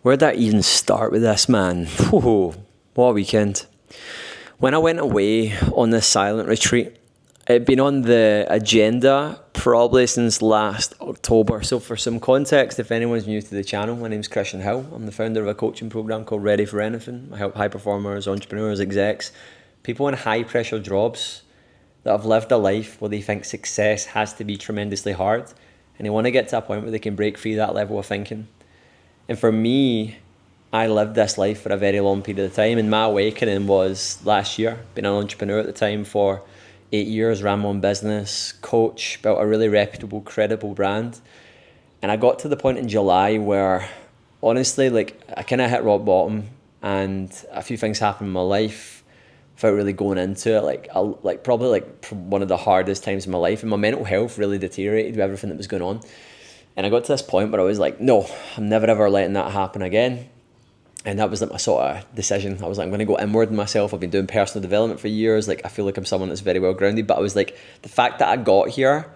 Where'd I even start with this, man? Whoa, what a weekend. When I went away on this silent retreat, it'd been on the agenda probably since last October. So for some context, if anyone's new to the channel, my name's Kristian. I'm the founder of a coaching program called Ready for Anything. I help high performers, entrepreneurs, execs, people in high pressure jobs that have lived a life where they think success has to be tremendously hard, and they want to get to a point where they can break free that level of thinking. And for me, I lived this life for a very long period of time, and my awakening was last year. Been an entrepreneur at the time for 8 years, ran my own business, coach, built a really reputable, credible brand. And I got to the point in July where, honestly, I kind of hit rock bottom, and a few things happened in my life without really going into it. Probably one of the hardest times in my life, and my mental health really deteriorated with everything that was going on. And I got to this point where I was like, no, I'm never ever letting that happen again. And that was like my sort of decision. I was like, I'm going to go inward in myself. I've been doing personal development for years. I feel like I'm someone that's very well grounded. But I was like, the fact that I got here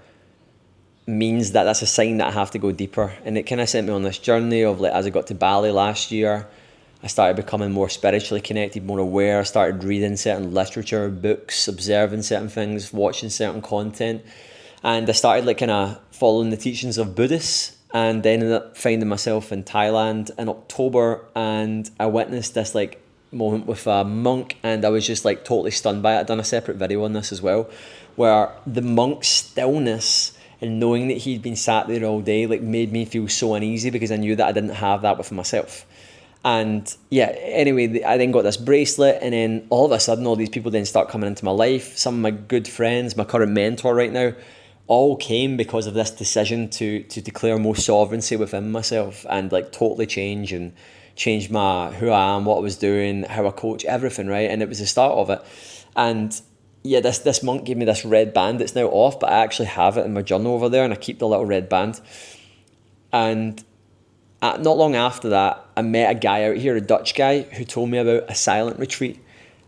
means that that's a sign that I have to go deeper. And it kind of sent me on this journey of as I got to Bali last year, I started becoming more spiritually connected, more aware. I started reading certain literature, books, observing certain things, watching certain content. And I started kind of following the teachings of Buddhists, and then ended up finding myself in Thailand in October, and I witnessed this moment with a monk, and I was just totally stunned by it. I've done a separate video on this as well, where the monk's stillness and knowing that he'd been sat there all day made me feel so uneasy, because I knew that I didn't have that within myself. And yeah, anyway, I then got this bracelet, and then all of a sudden all these people then start coming into my life. Some of my good friends, my current mentor right now, all came because of this decision to declare more sovereignty within myself, and totally change my who I am, what I was doing, how I coach, everything, right? And it was the start of it. And yeah, this monk gave me this red band. It's now off, but I actually have it in my journal over there, and I keep the little red band. And not long after that, I met a guy out here, a Dutch guy, who told me about a silent retreat.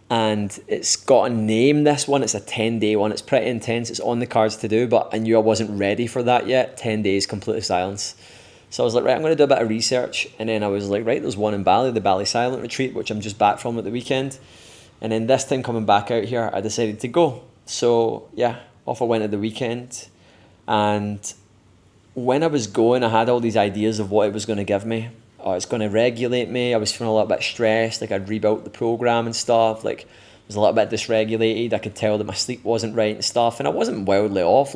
And it's got a name, this one. It's a 10-day one. It's pretty intense. It's on the cards to do, but I knew I wasn't ready for that yet. 10 days, completely silence. So I was like, right, I'm going to do a bit of research. And then I was like, right, there's one in Bali, the Bali Silent Retreat, which I'm just back from at the weekend. And then this time coming back out here, I decided to go. So yeah, off I went at the weekend. And when I was going, I had all these ideas of what it was going to give me. Oh, it's going to regulate me. I was feeling a little bit stressed. I'd rebuilt the program and stuff. I was a little bit dysregulated. I could tell that my sleep wasn't right and stuff. And I wasn't wildly off,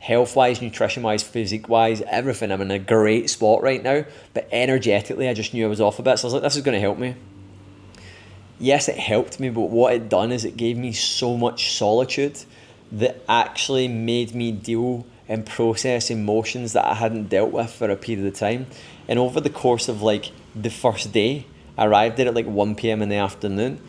health-wise, nutrition-wise, physique-wise, everything. I'm in a great spot right now. But energetically, I just knew I was off a bit. So I was like, this is going to help me. Yes, it helped me, but what it done is it gave me so much solitude that actually made me deal and process emotions that I hadn't dealt with for a period of time. And over the course of the first day, I arrived there at 1 p.m. in the afternoon.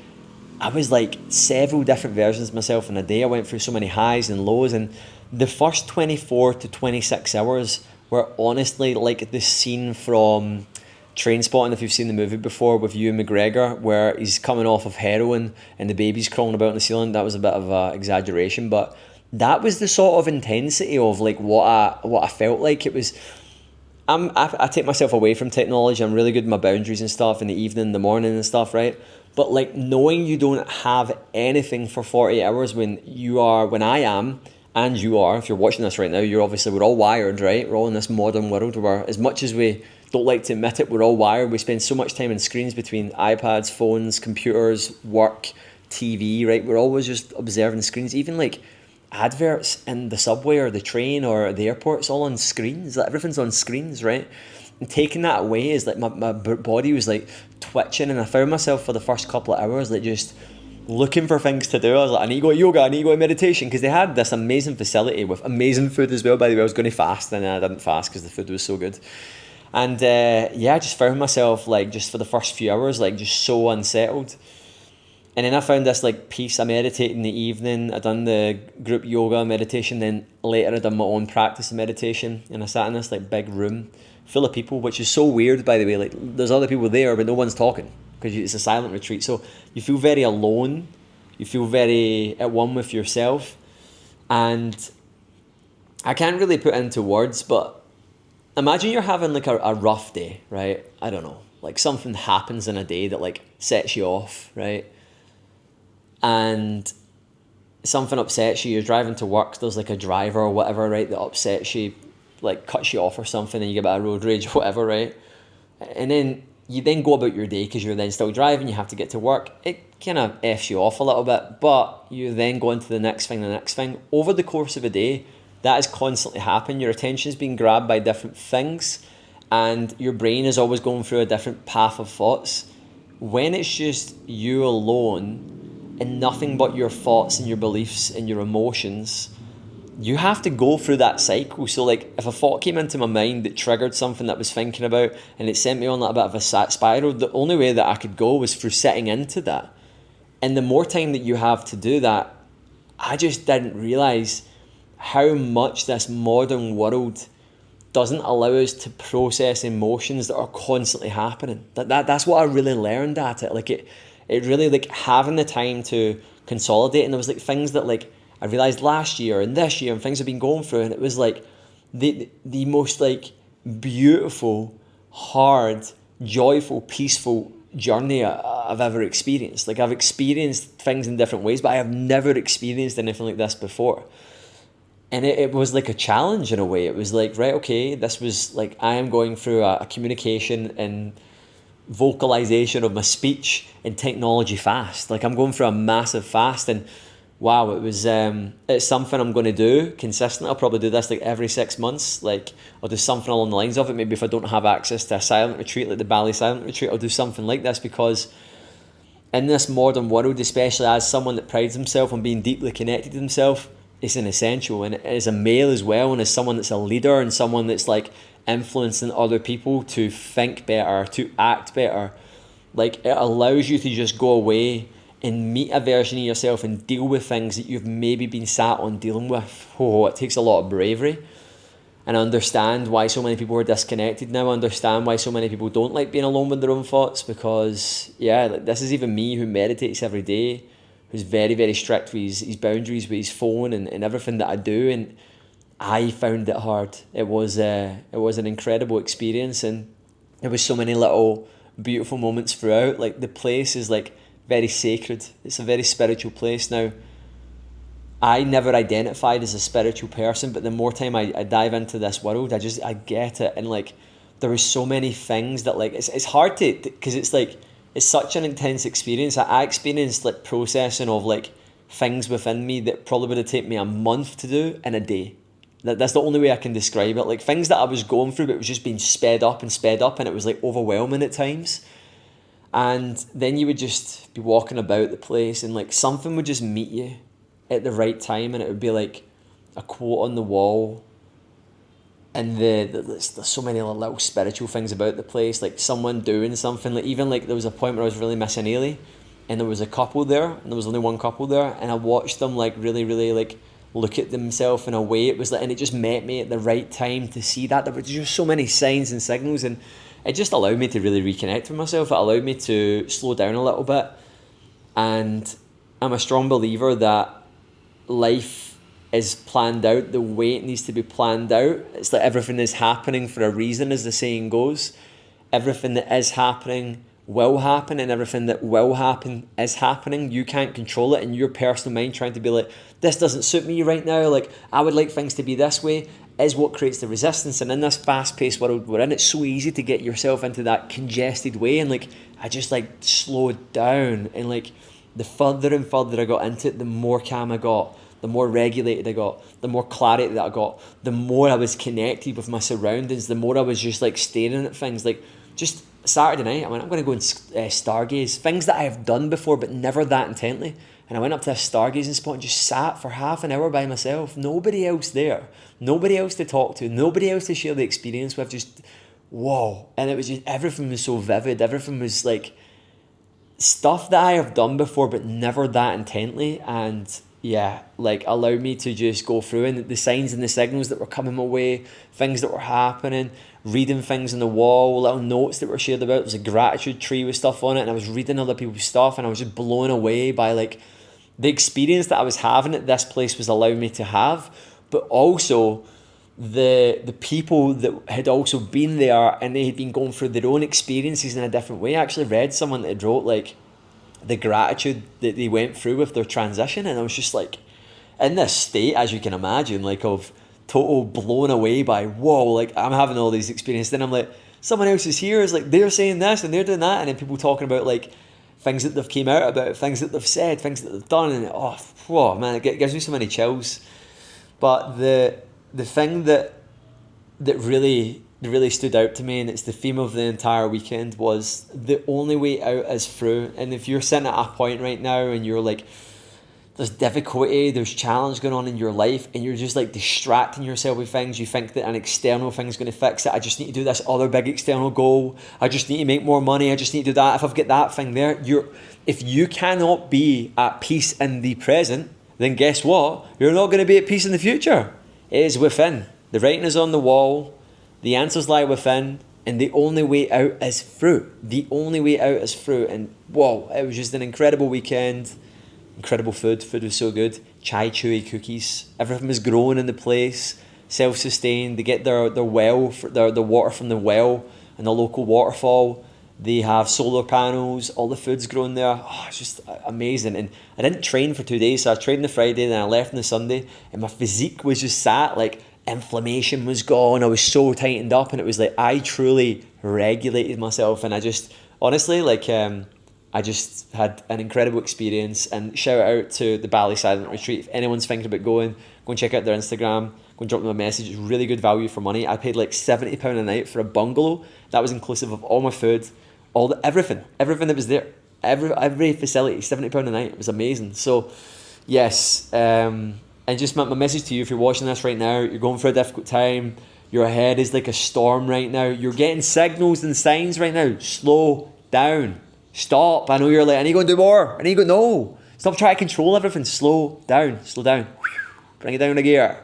I was several different versions of myself in a day. I went through so many highs and lows, and the first 24 to 26 hours were honestly the scene from Trainspotting, if you've seen the movie before, with Ewan McGregor, where he's coming off of heroin and the baby's crawling about on the ceiling. That was a bit of an exaggeration, but that was the sort of intensity of what I felt like. It was, I take myself away from technology. I'm really good with my boundaries and stuff in the evening, in the morning and stuff, right? But knowing you don't have anything for 48 hours when I am, and you are, if you're watching this right now, we're all wired, right? We're all in this modern world where, as much as we don't like to admit it, we're all wired. We spend so much time on screens between iPads, phones, computers, work, TV, right? We're always just observing screens, even adverts in the subway or the train or the airport. It's all on screens. Everything's on screens, right? And taking that away is my body was twitching, and I found myself for the first couple of hours just looking for things to do. I was like, I need to go to yoga, I need to go to meditation, because they had this amazing facility with amazing food as well. By the way, I was going to fast, and I didn't fast because the food was so good. And I just found myself just for the first few hours just so unsettled. And then I found this peace. I meditated in the evening. I done the group yoga meditation. Then later I done my own practice of meditation. And I sat in this big room full of people, which is so weird, by the way. There's other people there, but no one's talking because it's a silent retreat. So you feel very alone. You feel very at one with yourself. And I can't really put into words, but imagine you're having a rough day, right? I don't know. Like something happens in a day that like sets you off, right? And something upsets you, you're driving to work, there's like a driver or whatever, right, that upsets you, like cuts you off or something, and you get a bit of road rage, whatever, right? And then you then go about your day because you're then still driving, you have to get to work. It kind of F's you off a little bit, but you then go into the next thing. Over the course of a day, that is constantly happening. Your attention is being grabbed by different things, and your brain is always going through a different path of thoughts. When it's just you alone and nothing but your thoughts and your beliefs and your emotions, you have to go through that cycle. So like if a thought came into my mind that triggered something that I was thinking about and it sent me on a bit of a spiral, the only way that I could go was through sitting into that. And the more time that you have to do that, I just didn't realise how much this modern world doesn't allow us to process emotions that are constantly happening. That's what I really learned at it. Like it really, like, having the time to consolidate. And there was like things that like I realised last year and this year and things I've been going through, and it was like the most like beautiful, hard, joyful, peaceful journey I've ever experienced. Like I've experienced things in different ways, but I have never experienced anything like this before. And it was like a challenge in a way. It was like, right, okay, this was like, I am going through a communication and vocalization of my speech and technology fast. Like I'm going through a massive fast, and wow, it's something I'm going to do consistently. I'll probably do this like every 6 months. Like I'll do something along the lines of it. Maybe if I don't have access to a silent retreat like the Bali silent retreat, I'll do something like this, because in this modern world, especially as someone that prides himself on being deeply connected to himself, it's an essential. And as a male as well, and as someone that's a leader and someone that's like influencing other people to think better, to act better, like it allows you to just go away and meet a version of yourself and deal with things that you've maybe been sat on dealing with. Oh, it takes a lot of bravery. And I understand why so many people are disconnected now. I understand why so many people don't like being alone with their own thoughts, because yeah, like, this is even me who meditates every day, who's very, very strict with his boundaries with his phone and everything that I do, and I found it hard. It was an incredible experience, and there was so many little beautiful moments throughout. Like the place is like very sacred. It's a very spiritual place. Now, I never identified as a spiritual person, but the more time I dive into this world, I get it. And like there was so many things that like it's hard to, because it's like it's such an intense experience. I experienced like processing of like things within me that probably would have taken me a month to do in a day. That's the only way I can describe it. Like things that I was going through, but it was just being sped up, and it was like overwhelming at times. And then you would just be walking about the place, and like something would just meet you at the right time, and it would be like a quote on the wall. And there's so many little spiritual things about the place, like someone doing something. Like even like there was a point where I was really missing Ailey, and there was a couple there, and there was only one couple there, and I watched them like really, really like look at themselves in a way. It was like, and it just met me at the right time to see that. There were just so many signs and signals, and it just allowed me to really reconnect with myself. It allowed me to slow down a little bit. And I'm a strong believer that life is planned out the way it needs to be planned out. It's like everything is happening for a reason, as the saying goes. Everything that is happening will happen, and everything that will happen is happening. You can't control it, and your personal mind trying to be like, this doesn't suit me right now, like I would like things to be this way, is what creates the resistance. And in this fast-paced world we're in, it's so easy to get yourself into that congested way. And like I just like slowed down, and like the further and further I got into it, the more calm I got, the more regulated I got, the more clarity that I got, the more I was connected with my surroundings, the more I was just like staring at things. Like just Saturday night, I went, I'm going to go and stargaze. Things that I have done before, but never that intently. And I went up to a stargazing spot and just sat for half an hour by myself. Nobody else there. Nobody else to talk to. Nobody else to share the experience with. Just, whoa. And it was just, everything was so vivid. Everything was like stuff that I have done before, but never that intently. And yeah, like allowed me to just go through, and the signs and the signals that were coming my way, things that were happening, reading things on the wall, little notes that were shared about. There was a gratitude tree with stuff on it, and I was reading other people's stuff, and I was just blown away by like the experience that I was having at this place was allowing me to have. But also the people that had also been there and they had been going through their own experiences in a different way. I actually read someone that wrote like the gratitude that they went through with their transition, and I was just like in this state, as you can imagine, like of total blown away by, whoa, like I'm having all these experiences. Then I'm like, someone else is here, is like they're saying this and they're doing that, and then people talking about like things that they've came out about, things that they've said, things that they've done, and whoa, man, it gives me so many chills. But the thing that really stood out to me, and it's the theme of the entire weekend, was the only way out is through. And if you're sitting at a point right now and you're like, there's difficulty, there's challenge going on in your life, and you're just like distracting yourself with things, you think that an external thing is going to fix it. I just need to do this other big external goal. I just need to make more money. I just need to do that. If I've got that thing there, if you cannot be at peace in the present, then guess what? You're not going to be at peace in the future. It is within. The writing is on the wall. The answers lie within. And the only way out is through. The only way out is through. And whoa, it was just an incredible weekend. Incredible food. Food was so good. Chai chewy cookies. Everything was growing in the place. Self-sustained. They get their well, the water from the well and the local waterfall. They have solar panels. All the food's grown there. Oh, it's just amazing. And I didn't train for 2 days. So I trained the Friday, then I left on the Sunday. And my physique was just sat like, inflammation was gone. I was so tightened up, and it was like I truly regulated myself. And I just honestly I just had an incredible experience. And shout out to the Bali Silent Retreat. If anyone's thinking about going, go and check out their Instagram, go and drop them a message. It's really good value for money. I paid like £70 a night for a bungalow. That was inclusive of all my food, everything that was there, every facility, £70 a night. It was amazing. So yes, and just my message to you, if you're watching this right now, you're going through a difficult time, your head is like a storm right now, you're getting signals and signs right now. Slow down. Stop. I know you're like, I need to go and do more. I need to go. No. Stop trying to control everything. Slow down. Slow down. Bring it down a gear.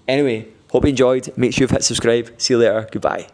Anyway, hope you enjoyed. Make sure you've hit subscribe. See you later. Goodbye.